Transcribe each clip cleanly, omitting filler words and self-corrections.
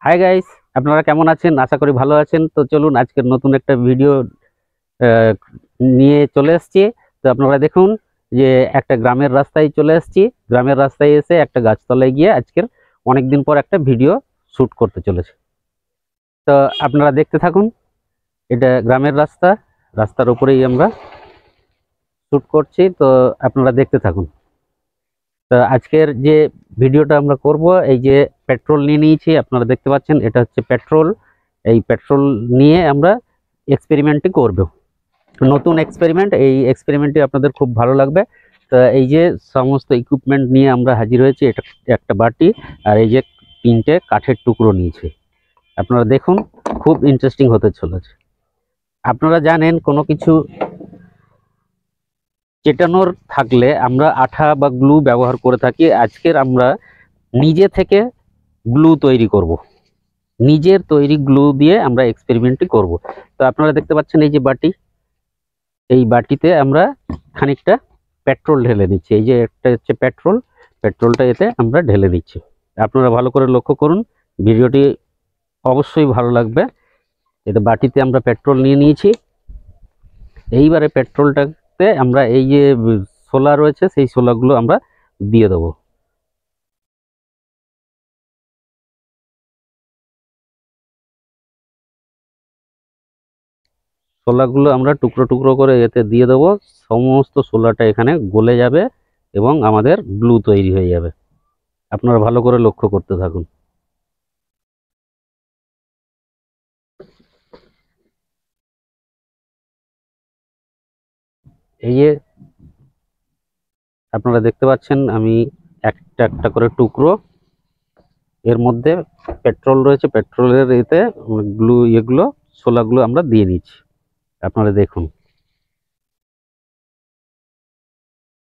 Hi guys, আপনারা কেমন আছেন? আশা করি ভালো আছেন। তো চলুন আজকের নতুন একটা ভিডিও নিয়ে চলে এসেছি। তো আপনারা দেখুন যে একটা গ্রামের রাস্তায় চলে এসেছি। গ্রামের রাস্তায় এসে একটা গাছতলায় গিয়ে আজকের অনেকদিন পর একটা ভিডিও শ্যুট করতে চলেছে। তো আপনারা দেখতে থাকুন। এটা গ্রামের রাস্তা, রাস্তার উপরেই আমরা শ্যুট করছি। তো আপনারা দেখতে থাকুন। তো আজকের যে ভিডিওটা আমরা করব, এই যে পেট্রোল নিয়ে নিয়েছি, আপনারা দেখতে পাচ্ছেন এটা হচ্ছে পেট্রোল। এই পেট্রোল নিয়ে আমরা এক্সপেরিমেন্টটি করব, নতুন এক্সপেরিমেন্ট। এই এক্সপেরিমেন্টটি আপনাদের খুব ভালো লাগবে। তো এই যে সমস্ত ইকুইপমেন্ট নিয়ে আমরা হাজির হয়েছি, এটা একটা বাটি আর এই যে 3টে কাঠের টুকরো নিয়েছি। আপনারা দেখুন, খুব ইন্টারেস্টিং হতে চলেছে। আপনারা জানেন কোনো কিছু চেটানোর থাকলে আমরা আঠা বা গ্লু ব্যবহার করে থাকি। আজকের আমরা নিজে থেকে গ্লু তৈরি করব, নিজের তৈরি গ্লু দিয়ে আমরা এক্সপেরিমেন্টটি করব। তো আপনারা দেখতে পাচ্ছেন এই যে বাটি, এই বাটিতে আমরা খানিকটা পেট্রোল ঢেলে দিচ্ছি। এই যে একটা হচ্ছে পেট্রোল, পেট্রোলটা এতে আমরা ঢেলে দিচ্ছি। আপনারা ভালো করে লক্ষ্য করুন, ভিডিওটি অবশ্যই ভালো লাগবে। এতে বাটিতে আমরা পেট্রোল নিয়ে নিয়েছি। এইবারে পেট্রোলটাতে আমরা এই যে শোলা রয়েছে সেই শোলাগুলো আমরা দিয়ে দেবো। শোলাগুলো আমরা টুকরো টুকরো করে এতে দিয়ে দেবো। সমস্ত শোলাটা এখানে গলে যাবে এবং আমাদের গ্লু তৈরি হয়ে যাবে। আপনারা ভালো করে লক্ষ্য করতে থাকুন। এই যে আপনারা দেখতে পাচ্ছেন আমি একটা একটা করে টুকরো, এর মধ্যে পেট্রোল রয়েছে, পেট্রোলের এতে গ্লু এগুলো শোলাগুলো আমরা দিয়ে দিচ্ছি। আপনারা দেখুন,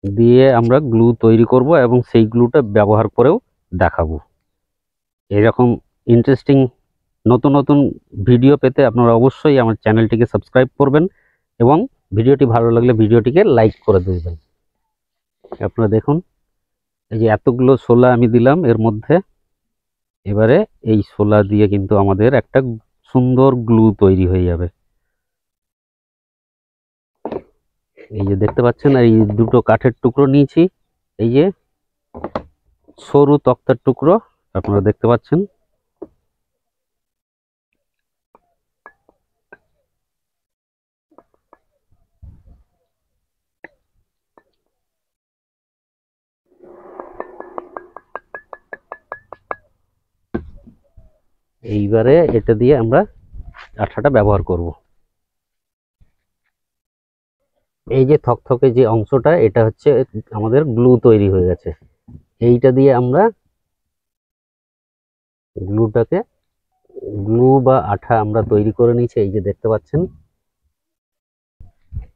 দিয়ে আমরা গ্লু তৈরি করব এবং সেই গ্লুটা ব্যবহার করেও দেখাবো। এরকম ইন্টারেস্টিং নতুন নতুন ভিডিও পেতে আপনারা অবশ্যই আমার চ্যানেলটিকে সাবস্ক্রাইব করবেন এবং ভিডিওটি ভালো লাগলে ভিডিওটিকে লাইক করে দেবেন। আপনারা দেখুন, এই যে এতগুলো শোলা আমি দিলাম এর মধ্যে। এবারে এই শোলা দিয়ে কিন্তু আমাদের একটা সুন্দর গ্লু তৈরি হয়ে যাবে। এই যে দেখতে পাচ্ছেন, এই দুটো কাঠের টুকরো নিয়েছি, এই যে সরু তক্তার টুকরো আপনারা দেখতে পাচ্ছেন। এইবারে এটা দিয়ে আমরা আঠাটা ব্যবহার করব। এই যে থকথকে যে অংশটা, এটা হচ্ছে আমাদের গ্লু তৈরি হয়ে গেছে। এইটা দিয়ে আমরা গ্লুটাকে, গ্লু বা আঠা আমরা তৈরি করে নিয়েছি, এই যে দেখতে পাচ্ছেন।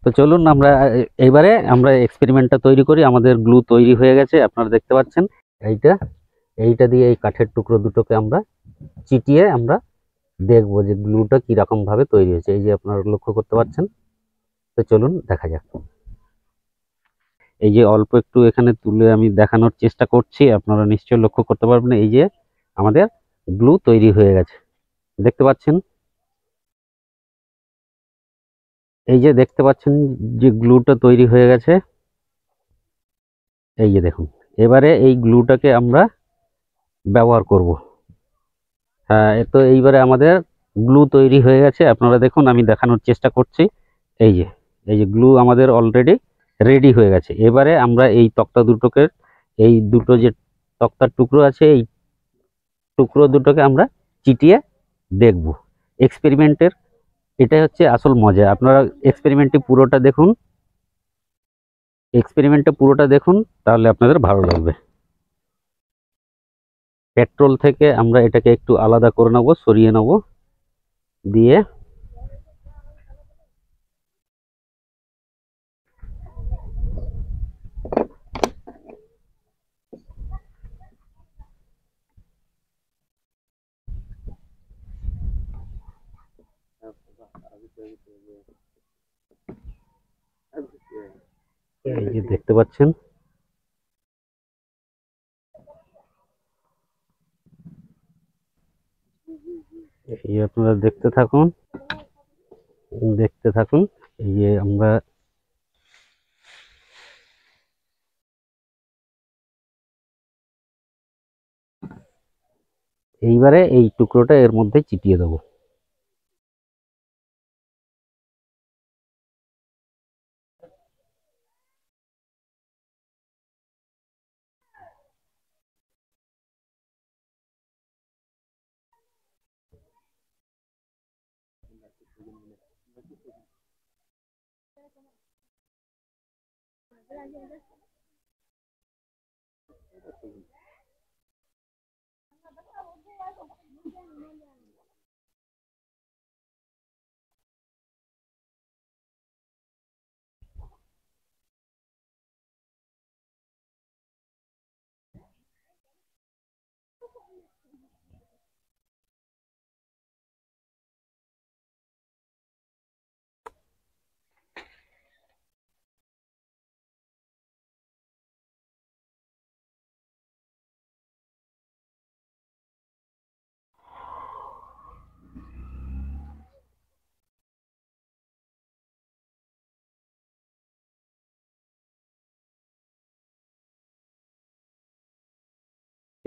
তো চলুন আমরা এইবারে আমরা এক্সপেরিমেন্টটা তৈরি করি। আমাদের গ্লু তৈরি হয়ে গেছে, আপনারা দেখতে পাচ্ছেন। এইটা এইটা দিয়ে এই কাঠের টুকরো দুটোকে আমরা চিটিয়ে আমরা দেখবো যে গ্লুটা কিরকম ভাবে তৈরি হয়েছে। এই যে আপনারা লক্ষ্য করতে পারছেন। তো চলুন দেখা যাক। এই যে অল্প একটু এখানে তুলে আমি দেখানোর চেষ্টা করছি, আপনারা নিশ্চয়ই লক্ষ্য করতে পারবেন। এই যে আমাদের গ্লু তৈরি হয়ে গেছে, দেখতে পাচ্ছেন। এই যে দেখতে পাচ্ছেন যে গ্লুটা তৈরি হয়ে গেছে। এই যে দেখুন, এবারে এই গ্লুটাকে আমরা ব্যবহার করব। হ্যাঁ, তো এইবারে আমাদের গ্লু তৈরি হয়ে গেছে। আপনারা দেখুন, আমি দেখানোর চেষ্টা করছি। এই যে এই যে গ্লু আমাদের অলরেডি রেডি হয়ে গেছে। এবারে আমরা এই তক্তা দুটোকে, এই দুটো যে তক্তার টুকরো আছে, এই টুকরো দুটোকে আমরা চিটিয়ে দেখব। এক্সপেরিমেন্টের এটাই হচ্ছে আসল মজা। আপনারা এক্সপেরিমেন্টটি পুরোটা দেখুন, এক্সপেরিমেন্টটা পুরোটা দেখুন, তাহলে আপনাদের ভালো লাগবে। পেট্রোল থেকে আমরা এটাকে একটু আলাদা করে নেব, সরিয়ে নেব, দিয়ে এই যে দেখতে পাচ্ছেন। এই আপনারা দেখতে থাকুন, এই যে আমরা এইবারে এই টুকরোটা এর মধ্যে চিটিয়ে দেবো।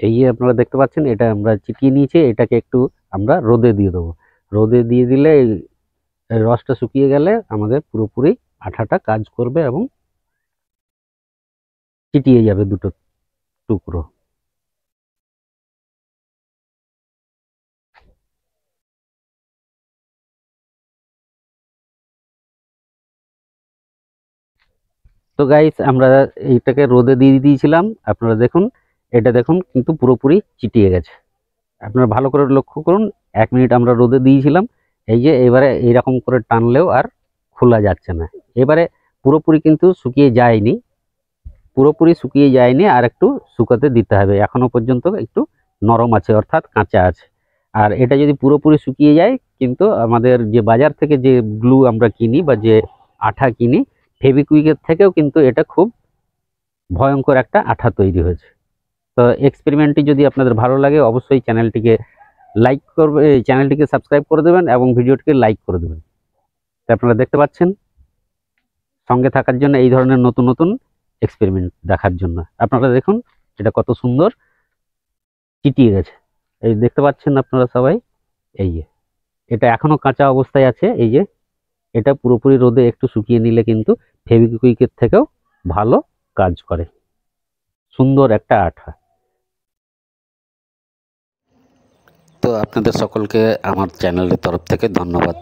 এই যে আপনারা দেখতে পাচ্ছেন, এটা আমরা চিটিয়ে নিয়েছি। এটাকে একটু আমরা রোদে দিয়ে দেবো। রোদে দিয়ে দিলে এই রসটা শুকিয়ে গেলে আমাদের পুরোপুরি আঠাটা কাজ করবে এবং চিটিয়ে যাবে দুটো টুকরো। তো গাইস, আমরা এইটাকে রোদে দিয়ে দিয়েছিলাম। আপনারা দেখুন, এটা দেখুন কিন্তু পুরোপুরি চিটিয়ে গেছে। আপনারা ভালো করে লক্ষ্য করুন, 1 মিনিট আমরা রোদে দিয়েছিলাম। এই যে এবারে এইরকম করে টানলেও আর খোলা যাচ্ছে না। এবারে পুরোপুরি কিন্তু শুকিয়ে যায়নি, আর একটু শুকাতে দিতে হবে। এখনো পর্যন্ত একটু নরম আছে, অর্থাৎ কাঁচা আছে। আর এটা যদি পুরোপুরি শুকিয়ে যায়, কিন্তু আমাদের যে বাজার থেকে যে গ্লু আমরা কিনি বা যে আঠা কিনি, ফেভিকুইকের থেকেও কিন্তু এটা খুব ভয়ঙ্কর একটা আঠা তৈরি হয়েছে। তো এক্সপেরিমেন্টটি যদি আপনাদের ভালো লাগে, অবশ্যই চ্যানেলটিকে সাবস্ক্রাইব করে দেবেন এবং ভিডিওটিকে লাইক করে দেবেন। তো আপনারা দেখতে পাচ্ছেন, সঙ্গে থাকার জন্য, এই ধরনের নতুন নতুন এক্সপেরিমেন্ট দেখার জন্য। আপনারা দেখুন এটা কত সুন্দর চিটিয়ে গেছে। এই দেখতে পাচ্ছেন আপনারা সবাই। এই যে এটা এখনো কাঁচা অবস্থায় আছে। এই যে এটা পুরোপুরি রোদে একটু শুকিয়ে নিলে কিন্তু ফেভিকুইকের থেকেও ভালো কাজ করে, সুন্দর একটা আঠা। তো আপনাদের সকলকে আমার চ্যানেলের তরফ থেকে ধন্যবাদ।